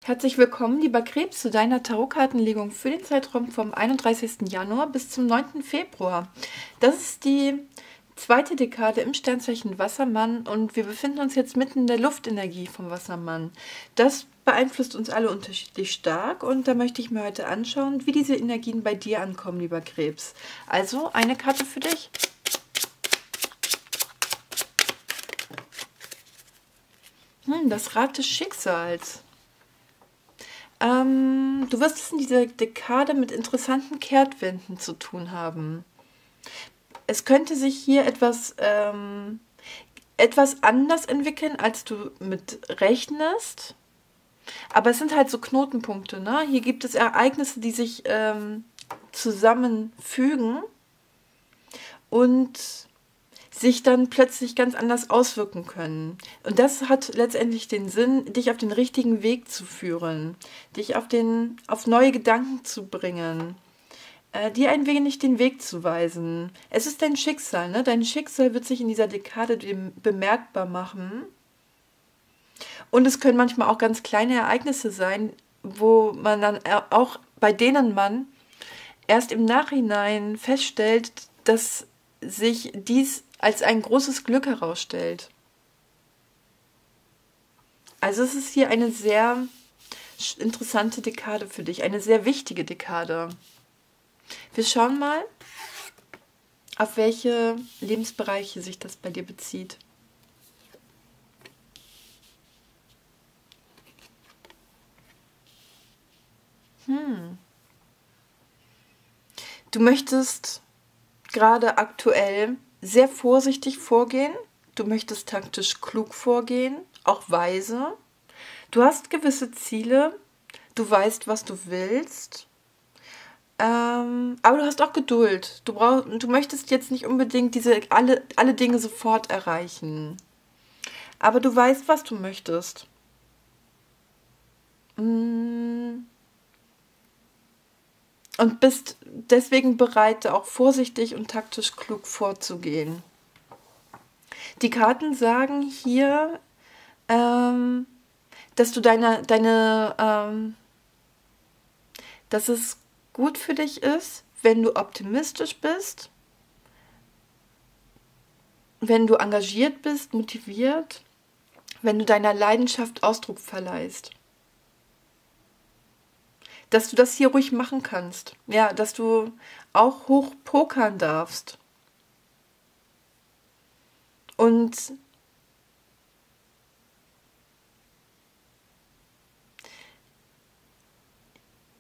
Herzlich willkommen, lieber Krebs, zu deiner Tarotkartenlegung für den Zeitraum vom 31. Januar bis zum 9. Februar. Das ist die zweite Dekade im Sternzeichen Wassermann und wir befinden uns jetzt mitten in der Luftenergie vom Wassermann. Das beeinflusst uns alle unterschiedlich stark und da möchte ich mir heute anschauen, wie diese Energien bei dir ankommen, lieber Krebs. Also eine Karte für dich. Das Rad des Schicksals. Du wirst es in dieser Dekade mit interessanten Kehrtwenden zu tun haben. Es könnte sich hier etwas anders entwickeln, als du mit rechnest. Aber es sind halt so Knotenpunkte, ne? Hier gibt es Ereignisse, die sich zusammenfügen und sich dann plötzlich ganz anders auswirken können. Und das hat letztendlich den Sinn, dich auf den richtigen Weg zu führen, dich auf neue Gedanken zu bringen, dir ein wenig den Weg zu weisen. Es ist dein Schicksal, ne? Dein Schicksal wird sich in dieser Dekade bemerkbar machen. Und es können manchmal auch ganz kleine Ereignisse sein, wo man dann auch bei denen man erst im Nachhinein feststellt, dass sich dies als ein großes Glück herausstellt. Also es ist hier eine sehr interessante Dekade für dich, eine sehr wichtige Dekade. Wir schauen mal, auf welche Lebensbereiche sich das bei dir bezieht. Du möchtest gerade aktuell sehr vorsichtig vorgehen. Du möchtest taktisch klug vorgehen, auch weise. Du hast gewisse Ziele. Du weißt, was du willst. Aber du hast auch Geduld. Du möchtest jetzt nicht unbedingt alle Dinge sofort erreichen. Aber du weißt, was du möchtest. Und bist deswegen bereit, auch vorsichtig und taktisch klug vorzugehen. Die Karten sagen hier, dass du dass es gut für dich ist, wenn du optimistisch bist, wenn du engagiert bist, motiviert, wenn du deiner Leidenschaft Ausdruck verleihst. Dass du das hier ruhig machen kannst. Ja, dass du auch hoch pokern darfst. Und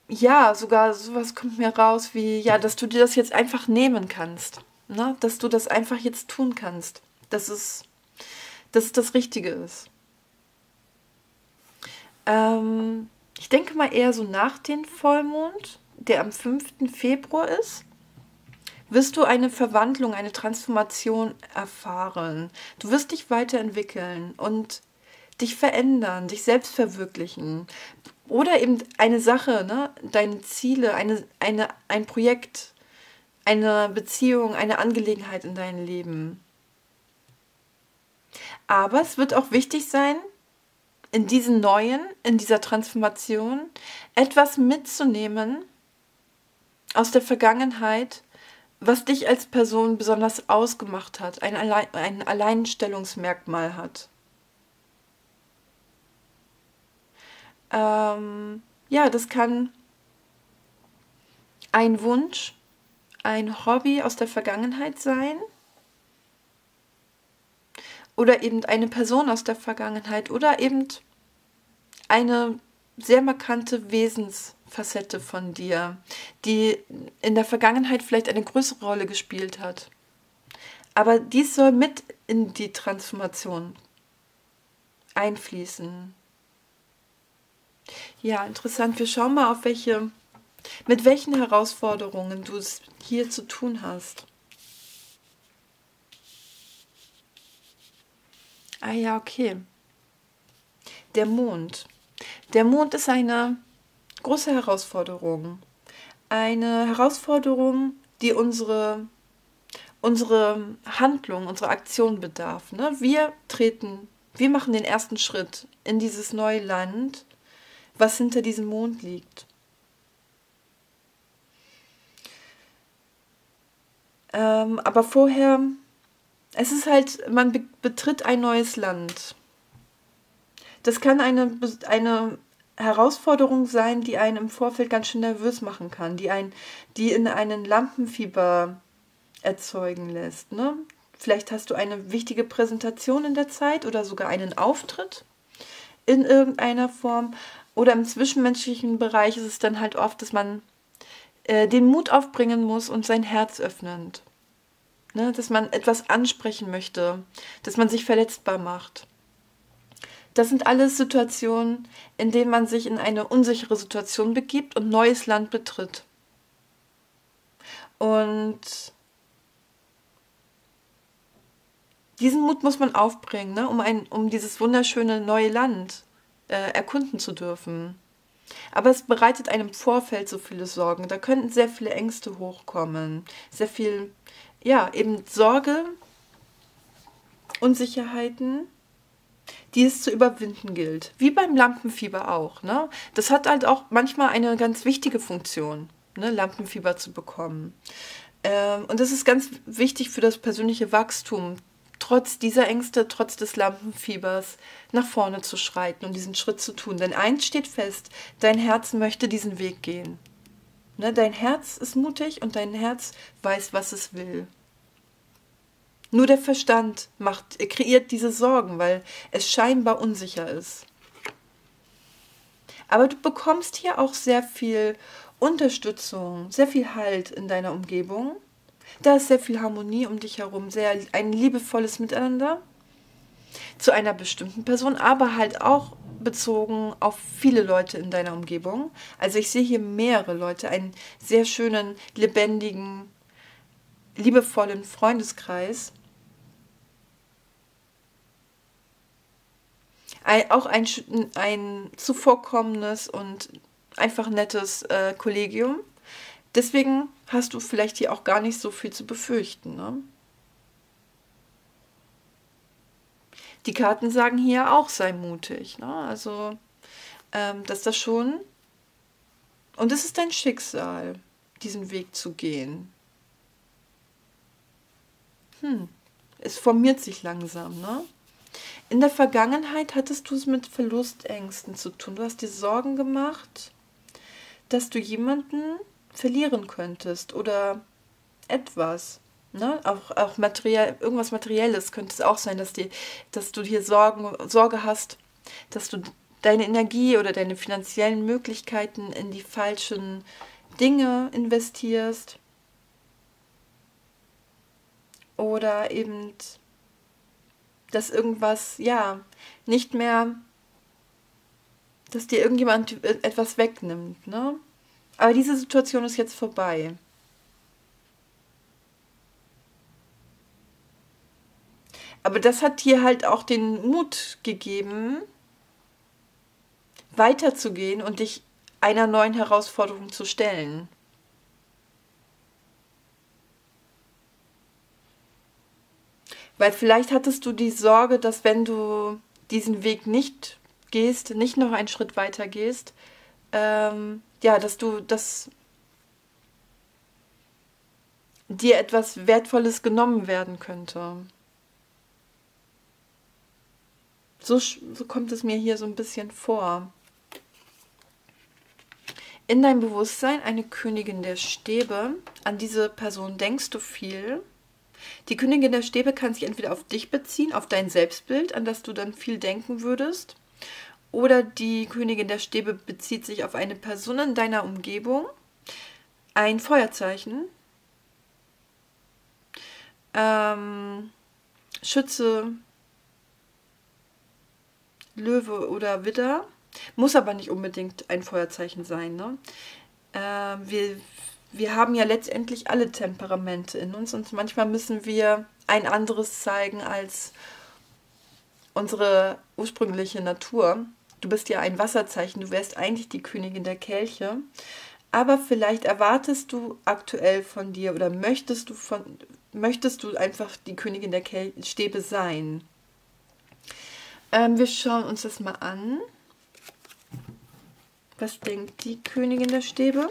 ja, sogar sowas kommt mir raus wie, ja, dass du dir das jetzt einfach nehmen kannst. Ne? Dass du das einfach jetzt tun kannst. Dass es das Richtige ist. Ich denke mal eher so nach dem Vollmond, der am 5. Februar ist, wirst du eine Verwandlung, eine Transformation erfahren. Du wirst dich weiterentwickeln und dich verändern, dich selbst verwirklichen. Oder eben eine Sache, ne? Deine Ziele, ein Projekt, eine Beziehung, eine Angelegenheit in deinem Leben. Aber es wird auch wichtig sein, in dieser Transformation, etwas mitzunehmen aus der Vergangenheit, was dich als Person besonders ausgemacht hat, ein Alleinstellungsmerkmal hat. Ja, das kann ein Wunsch, ein Hobby aus der Vergangenheit sein oder eben eine Person aus der Vergangenheit oder eben eine sehr markante Wesensfacette von dir, die in der Vergangenheit vielleicht eine größere Rolle gespielt hat. Aber dies soll mit in die Transformation einfließen. Ja, interessant. Wir schauen mal, mit welchen Herausforderungen du es hier zu tun hast. Ah ja, okay. Der Mond. Der Mond ist eine große Herausforderung. Eine Herausforderung, die unsere Handlung, unsere Aktion bedarf. Ne? Wir machen den ersten Schritt in dieses neue Land. was hinter diesem Mond liegt. Aber vorher, es ist halt, man betritt ein neues Land. Das kann eine Herausforderung sein, die einen im Vorfeld ganz schön nervös machen kann, die in einen Lampenfieber erzeugen lässt. Ne? Vielleicht hast du eine wichtige Präsentation in der Zeit oder sogar einen Auftritt in irgendeiner Form. Oder im zwischenmenschlichen Bereich ist es dann halt oft, dass man den Mut aufbringen muss und sein Herz öffnet. Ne? Dass man etwas ansprechen möchte, dass man sich verletzbar macht. Das sind alles Situationen, in denen man sich in eine unsichere Situation begibt und neues Land betritt. Und diesen Mut muss man aufbringen, ne? um dieses wunderschöne neue Land erkunden zu dürfen. Aber es bereitet einem im Vorfeld so viele Sorgen. Da könnten sehr viele Ängste hochkommen. Sehr viel, ja, eben Sorge, Unsicherheiten, die es zu überwinden gilt. Wie beim Lampenfieber auch. Ne? Das hat halt auch manchmal eine ganz wichtige Funktion, ne? Lampenfieber zu bekommen. Und das ist ganz wichtig für das persönliche Wachstum, trotz dieser Ängste, trotz des Lampenfiebers nach vorne zu schreiten und diesen Schritt zu tun. Denn eins steht fest, dein Herz möchte diesen Weg gehen. Ne? Dein Herz ist mutig und dein Herz weiß, was es will. Nur der Verstand kreiert diese Sorgen, weil es scheinbar unsicher ist. Aber du bekommst hier auch sehr viel Unterstützung, sehr viel Halt in deiner Umgebung. Da ist sehr viel Harmonie um dich herum, ein liebevolles Miteinander zu einer bestimmten Person, aber halt auch bezogen auf viele Leute in deiner Umgebung. Also ich sehe hier mehrere Leute, einen sehr schönen, lebendigen, liebevollen Freundeskreis. Auch ein zuvorkommendes und einfach nettes Kollegium. Deswegen hast du vielleicht hier auch gar nicht so viel zu befürchten. Ne? Die Karten sagen hier auch, sei mutig. Ne? Also, dass das schon... Und es ist dein Schicksal, diesen Weg zu gehen. Es formiert sich langsam, ne? In der Vergangenheit hattest du es mit Verlustängsten zu tun. Du hast dir Sorgen gemacht, dass du jemanden verlieren könntest oder etwas. Ne? Auch irgendwas Materielles könnte es auch sein, dass du hier Sorge hast, dass du deine Energie oder deine finanziellen Möglichkeiten in die falschen Dinge investierst. Oder eben, dass irgendwas, ja, nicht mehr, dass dir irgendjemand etwas wegnimmt, ne? Aber diese Situation ist jetzt vorbei. Aber das hat dir halt auch den Mut gegeben, weiterzugehen und dich einer neuen Herausforderung zu stellen. Weil vielleicht hattest du die Sorge, dass wenn du diesen Weg nicht gehst, nicht noch einen Schritt weiter gehst, ja, dass dir etwas Wertvolles genommen werden könnte. So kommt es mir hier so ein bisschen vor. In deinem Bewusstsein eine Königin der Stäbe. An diese Person denkst du viel. Die Königin der Stäbe kann sich entweder auf dich beziehen, auf dein Selbstbild, an das du dann viel denken würdest. Oder die Königin der Stäbe bezieht sich auf eine Person in deiner Umgebung. Ein Feuerzeichen. Schütze, Löwe oder Widder. Muss aber nicht unbedingt ein Feuerzeichen sein. Ne? Wir haben ja letztendlich alle Temperamente in uns und manchmal müssen wir ein anderes zeigen als unsere ursprüngliche Natur. Du bist ja ein Wasserzeichen, du wärst eigentlich die Königin der Kelche, aber vielleicht erwartest du aktuell von dir oder möchtest du einfach die Königin der Stäbe sein. Wir schauen uns das mal an. Was denkt die Königin der Stäbe?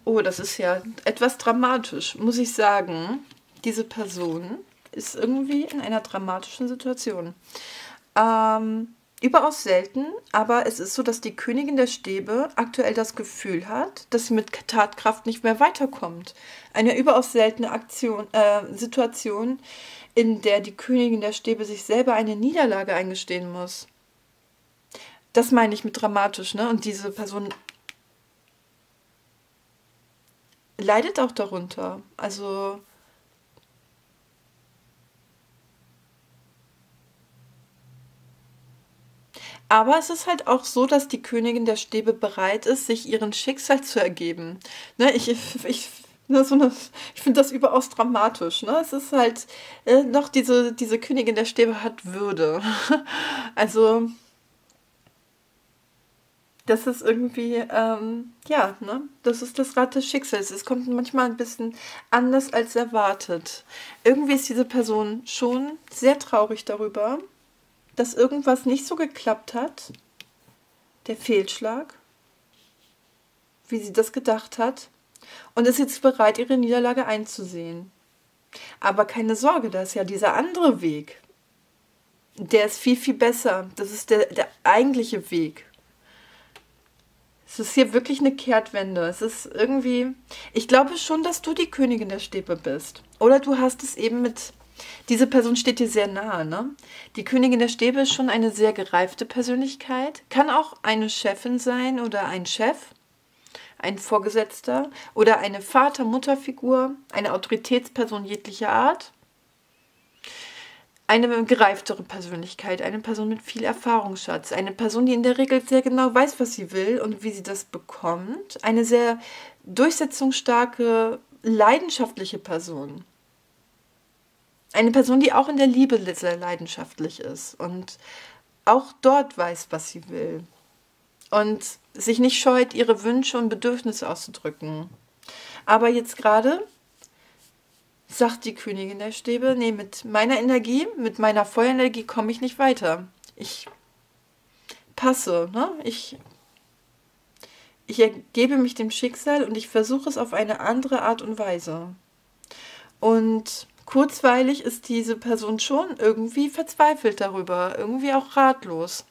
Oh, das ist ja etwas dramatisch, muss ich sagen. Diese Person ist irgendwie in einer dramatischen Situation. Überaus selten, aber es ist so, dass die Königin der Stäbe aktuell das Gefühl hat, dass sie mit Tatkraft nicht mehr weiterkommt. Eine überaus seltene Situation, in der die Königin der Stäbe sich selber eine Niederlage eingestehen muss. Das meine ich mit dramatisch, ne? Und diese Person leidet auch darunter. Also, aber es ist halt auch so, dass die Königin der Stäbe bereit ist, sich ihrem Schicksal zu ergeben. Ne, ich finde das überaus dramatisch. Ne? Es ist halt noch diese Königin der Stäbe hat Würde. Also, das ist irgendwie, ja, ne? Das ist das Rad des Schicksals. Es kommt manchmal ein bisschen anders als erwartet. Irgendwie ist diese Person schon sehr traurig darüber, dass irgendwas nicht so geklappt hat. Der Fehlschlag, wie sie das gedacht hat. Und ist jetzt bereit, ihre Niederlage einzusehen. Aber keine Sorge, da ist ja dieser andere Weg. Der ist viel, viel besser. Das ist der eigentliche Weg. Es ist hier wirklich eine Kehrtwende. Es ist irgendwie, ich glaube schon, dass du die Königin der Stäbe bist. Oder du hast es eben mit, diese Person steht dir sehr nahe, ne? Die Königin der Stäbe ist schon eine sehr gereifte Persönlichkeit. Kann auch eine Chefin sein oder ein Chef, ein Vorgesetzter oder eine Vater-Mutter-Figur, eine Autoritätsperson jeglicher Art. Eine gereiftere Persönlichkeit, eine Person mit viel Erfahrungsschatz, eine Person, die in der Regel sehr genau weiß, was sie will und wie sie das bekommt, eine sehr durchsetzungsstarke, leidenschaftliche Person. Eine Person, die auch in der Liebe sehr leidenschaftlich ist und auch dort weiß, was sie will und sich nicht scheut, ihre Wünsche und Bedürfnisse auszudrücken. Aber jetzt gerade sagt die Königin der Stäbe, nee, mit meiner Energie, mit meiner Feuerenergie komme ich nicht weiter. Ich passe, ne? Ich ergebe mich dem Schicksal und ich versuche es auf eine andere Art und Weise. Und kurzweilig ist diese Person schon irgendwie verzweifelt darüber, irgendwie auch ratlos.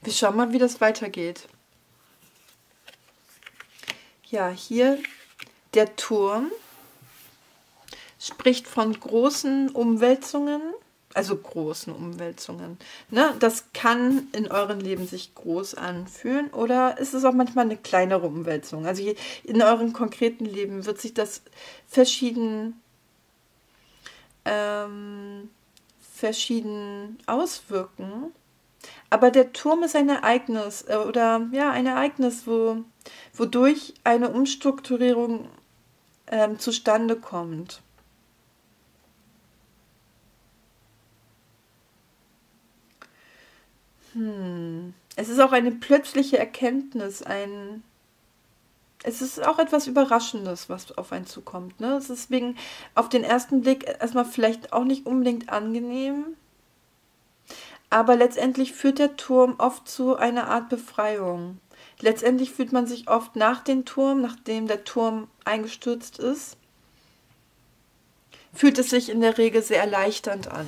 Wir schauen mal, wie das weitergeht. Ja, hier der Turm spricht von großen Umwälzungen, also großen Umwälzungen. Ne? Das kann in eurem Leben sich groß anfühlen oder ist es auch manchmal eine kleinere Umwälzung. Also in eurem konkreten Leben wird sich das verschieden auswirken. Aber der Turm ist ein Ereignis oder ja, ein Ereignis, wodurch eine Umstrukturierung zustande kommt. Es ist auch eine plötzliche Erkenntnis, es ist auch etwas Überraschendes, was auf einen zukommt. Ne? Es ist deswegen auf den ersten Blick erstmal vielleicht auch nicht unbedingt angenehm, aber letztendlich führt der Turm oft zu einer Art Befreiung. Letztendlich fühlt man sich oft nach dem Turm, nachdem der Turm eingestürzt ist, fühlt es sich in der Regel sehr erleichternd an.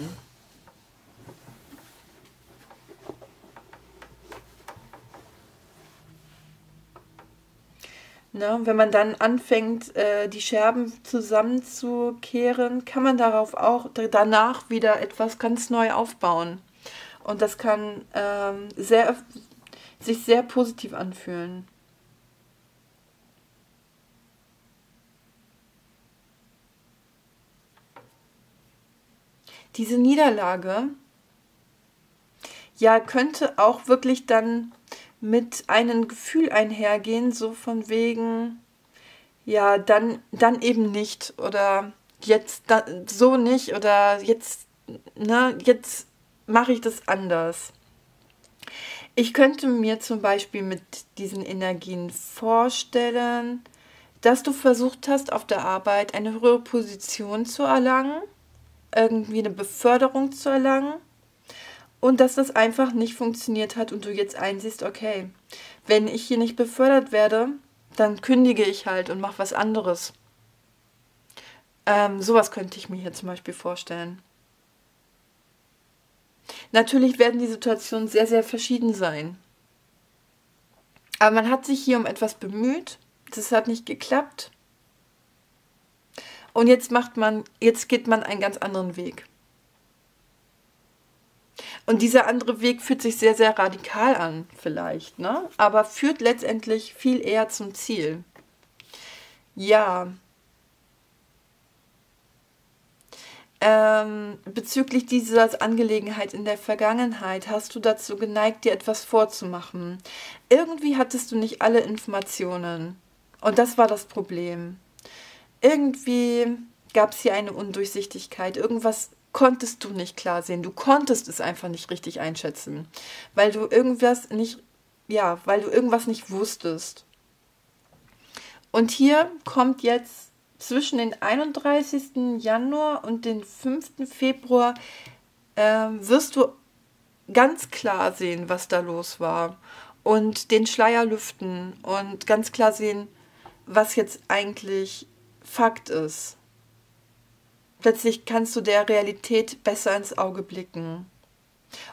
Ne, wenn man dann anfängt, die Scherben zusammenzukehren, kann man danach wieder etwas ganz neu aufbauen. Und das kann sich sehr positiv anfühlen. Diese Niederlage, ja, könnte auch wirklich dann mit einem Gefühl einhergehen, so von wegen, ja, dann eben nicht oder jetzt so nicht oder jetzt, ne, jetzt mache ich das anders. Ich könnte mir zum Beispiel mit diesen Energien vorstellen, dass du versucht hast, auf der Arbeit eine höhere Position zu erlangen, irgendwie eine Beförderung zu erlangen und dass das einfach nicht funktioniert hat und du jetzt einsiehst, okay, wenn ich hier nicht befördert werde, dann kündige ich halt und mache was anderes. Sowas könnte ich mir hier zum Beispiel vorstellen. Natürlich werden die Situationen sehr, sehr verschieden sein. Aber man hat sich hier um etwas bemüht, das hat nicht geklappt. Und jetzt geht man einen ganz anderen Weg. Und dieser andere Weg fühlt sich sehr, sehr radikal an, vielleicht, ne? Aber führt letztendlich viel eher zum Ziel. Ja. Bezüglich dieser Angelegenheit in der Vergangenheit hast du dazu geneigt, dir etwas vorzumachen. Irgendwie hattest du nicht alle Informationen. Und das war das Problem. Irgendwie gab es hier eine Undurchsichtigkeit. Irgendwas konntest du nicht klar sehen. Du konntest es einfach nicht richtig einschätzen, weil du weil du irgendwas nicht wusstest. Und hier kommt jetzt zwischen den 31. Januar und den 5. Februar wirst du ganz klar sehen, was da los war und den Schleier lüften und ganz klar sehen, was jetzt eigentlich Fakt ist. Plötzlich kannst du der Realität besser ins Auge blicken.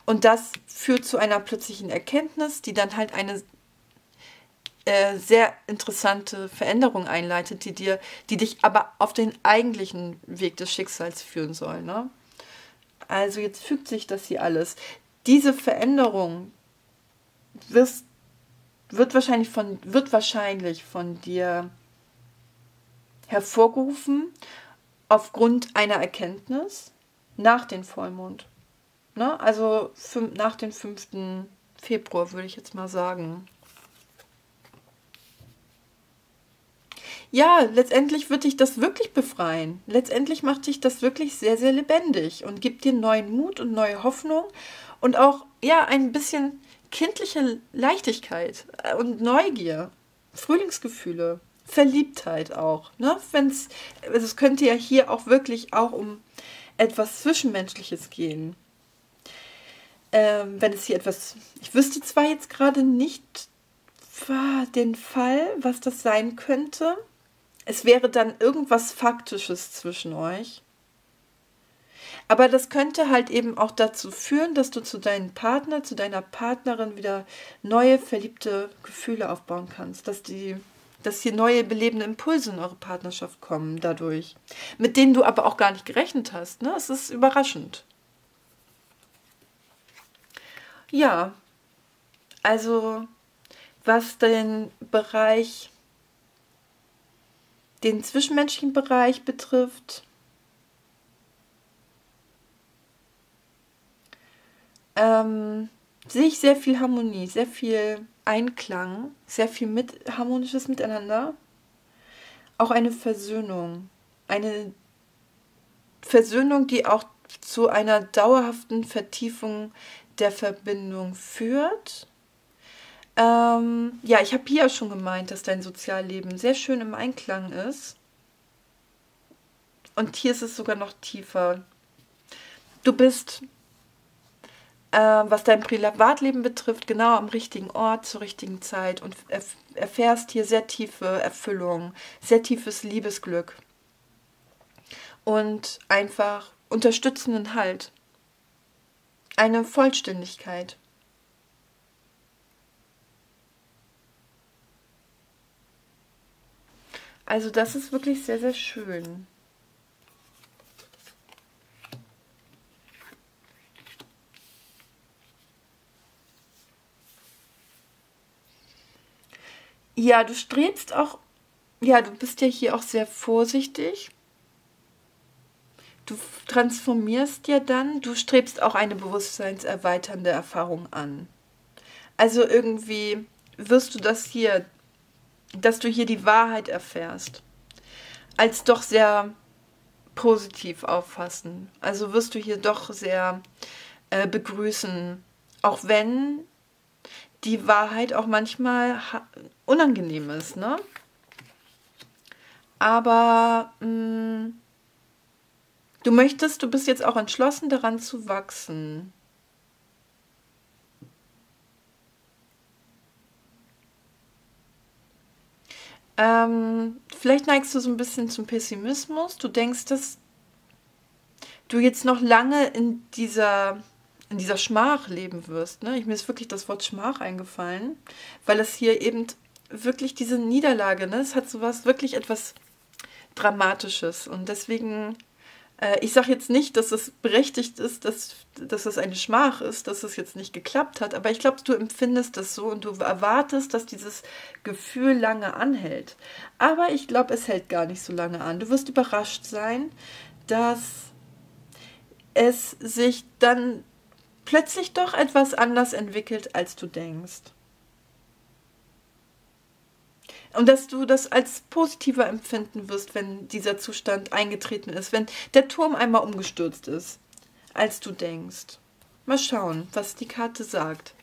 Und das führt zu einer plötzlichen Erkenntnis, die dann halt eine sehr interessante Veränderung einleitet, die dich aber auf den eigentlichen Weg des Schicksals führen soll. Ne? Also jetzt fügt sich das hier alles. Diese Veränderung wird wahrscheinlich von dir hervorgerufen aufgrund einer Erkenntnis nach dem Vollmond. Ne? Also nach dem 5. Februar würde ich jetzt mal sagen. Ja, letztendlich wird dich das wirklich befreien. Letztendlich macht dich das wirklich sehr, sehr lebendig und gibt dir neuen Mut und neue Hoffnung und auch, ja, ein bisschen kindliche Leichtigkeit und Neugier, Frühlingsgefühle, Verliebtheit auch. Ne? Also es könnte ja hier auch wirklich auch um etwas Zwischenmenschliches gehen. Wenn es hier ich wüsste zwar jetzt gerade nicht den Fall, was das sein könnte. Es wäre dann irgendwas Faktisches zwischen euch. Aber das könnte halt eben auch dazu führen, dass du zu deinem Partner, zu deiner Partnerin wieder neue verliebte Gefühle aufbauen kannst. Dass hier neue belebende Impulse in eure Partnerschaft kommen dadurch. Mit denen du aber auch gar nicht gerechnet hast. Ne? Es ist überraschend. Ja, also was den zwischenmenschlichen Bereich betrifft, sehe ich sehr viel Harmonie, sehr viel Einklang, sehr viel harmonisches Miteinander. Auch eine Versöhnung. Eine Versöhnung, die auch zu einer dauerhaften Vertiefung der Verbindung führt. Ja, ich habe hier schon gemeint, dass dein Sozialleben sehr schön im Einklang ist. Und hier ist es sogar noch tiefer. Du bist, was dein Privatleben betrifft, genau am richtigen Ort zur richtigen Zeit und erfährst hier sehr tiefe Erfüllung, sehr tiefes Liebesglück und einfach unterstützenden Halt. Eine Vollständigkeit. Also das ist wirklich sehr, sehr schön. Ja, du strebst auch, ja, du bist ja hier auch sehr vorsichtig. Du transformierst ja dann, du strebst auch eine bewusstseinserweiternde Erfahrung an. Also irgendwie wirst du das hier, dass du hier die Wahrheit erfährst, als doch sehr positiv auffassen. Also wirst du hier doch sehr begrüßen, auch wenn die Wahrheit auch manchmal unangenehm ist, ne? Aber du bist jetzt auch entschlossen daran zu wachsen. Vielleicht neigst du so ein bisschen zum Pessimismus. Du denkst, dass du jetzt noch lange in dieser Schmach leben wirst. Ne? Mir ist wirklich das Wort Schmach eingefallen, weil es hier eben wirklich diese Niederlage, ne? Es hat sowas, wirklich etwas Dramatisches. Und deswegen, ich sage jetzt nicht, dass es berechtigt ist, dass es eine Schmach ist, dass es jetzt nicht geklappt hat, aber ich glaube, du empfindest das so und du erwartest, dass dieses Gefühl lange anhält. Aber ich glaube, es hält gar nicht so lange an. Du wirst überrascht sein, dass es sich dann plötzlich doch etwas anders entwickelt, als du denkst. Und dass du das als positiver empfinden wirst, wenn dieser Zustand eingetreten ist, wenn der Turm einmal umgestürzt ist, als du denkst. Mal schauen, was die Karte sagt.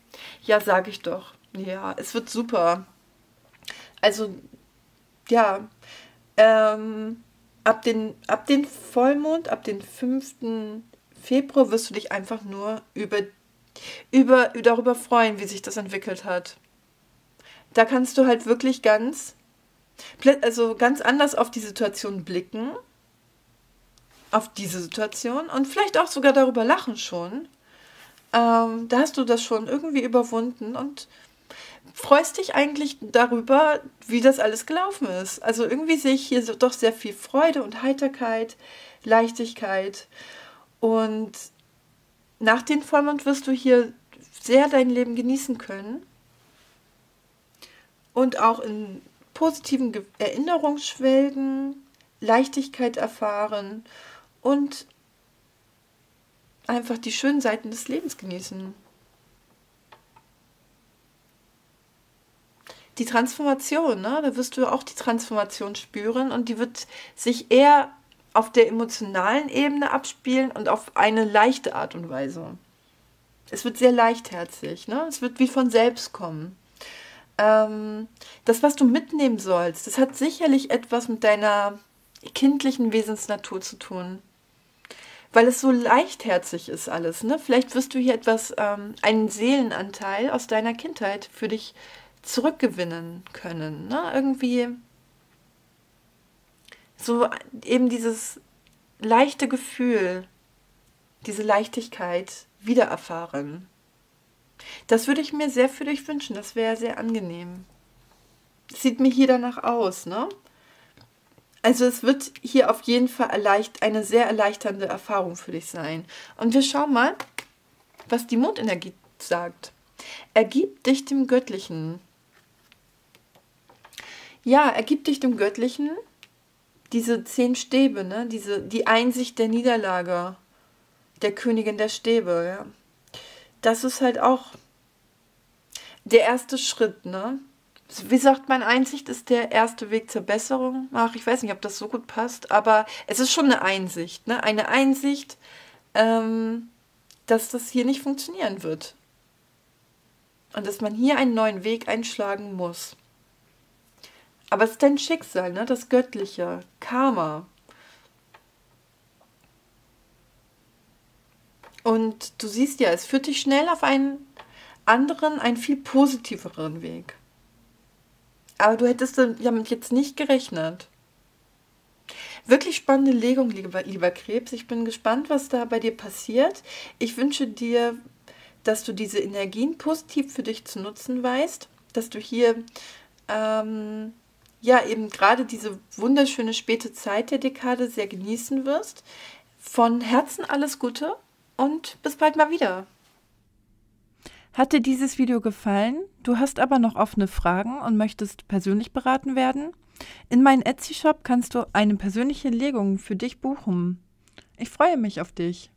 Ja, sag ich doch. Ja, es wird super. Also, ja, ab den Vollmond, ab den 5. Februar wirst du dich einfach nur darüber freuen, wie sich das entwickelt hat. Da kannst du halt wirklich ganz anders auf die Situation blicken, auf diese Situation und vielleicht auch sogar darüber lachen schon. Da hast du das schon irgendwie überwunden und freust dich eigentlich darüber, wie das alles gelaufen ist. Also irgendwie sehe ich hier so doch sehr viel Freude und Heiterkeit, Leichtigkeit und nach dem Vollmond wirst du hier sehr dein Leben genießen können und auch in positiven Erinnerungen schwelgen, Leichtigkeit erfahren und einfach die schönen Seiten des Lebens genießen. Die Transformation, ne? Da wirst du auch die Transformation spüren und die wird sich eher auf der emotionalen Ebene abspielen und auf eine leichte Art und Weise. Es wird sehr leichtherzig, ne? Es wird wie von selbst kommen. Das, was du mitnehmen sollst, das hat sicherlich etwas mit deiner kindlichen Wesensnatur zu tun. Weil es so leichtherzig ist alles, ne? Vielleicht wirst du hier einen Seelenanteil aus deiner Kindheit für dich zurückgewinnen können, ne? Irgendwie so eben dieses leichte Gefühl, diese Leichtigkeit wiedererfahren. Das würde ich mir sehr für dich wünschen. Das wäre sehr angenehm. Sieht mir hier danach aus, ne? Also es wird hier auf jeden Fall eine sehr erleichternde Erfahrung für dich sein. Und wir schauen mal, was die Mondenergie sagt. Ergib dich dem Göttlichen. Ja, ergib dich dem Göttlichen. Diese 10 Stäbe, ne? Die Einsicht der Niederlage, der Königin der Stäbe, ja. Das ist halt auch der erste Schritt, ne? Wie sagt man, Einsicht ist der erste Weg zur Besserung? Ach, ich weiß nicht, ob das so gut passt, aber es ist schon eine Einsicht, ne? Eine Einsicht, dass das hier nicht funktionieren wird. Und dass man hier einen neuen Weg einschlagen muss. Aber es ist dein Schicksal, ne? Das Göttliche, Karma. Und du siehst ja, es führt dich schnell auf einen anderen, einen viel positiveren Weg. Aber du hättest damit jetzt nicht gerechnet. Wirklich spannende Legung, lieber Krebs. Ich bin gespannt, was da bei dir passiert. Ich wünsche dir, dass du diese Energien positiv für dich zu nutzen weißt, dass du hier eben gerade diese wunderschöne späte Zeit der Dekade sehr genießen wirst. Von Herzen alles Gute und bis bald mal wieder. Hat dir dieses Video gefallen? Du hast aber noch offene Fragen und möchtest persönlich beraten werden? In meinem Etsy-Shop kannst du eine persönliche Legung für dich buchen. Ich freue mich auf dich.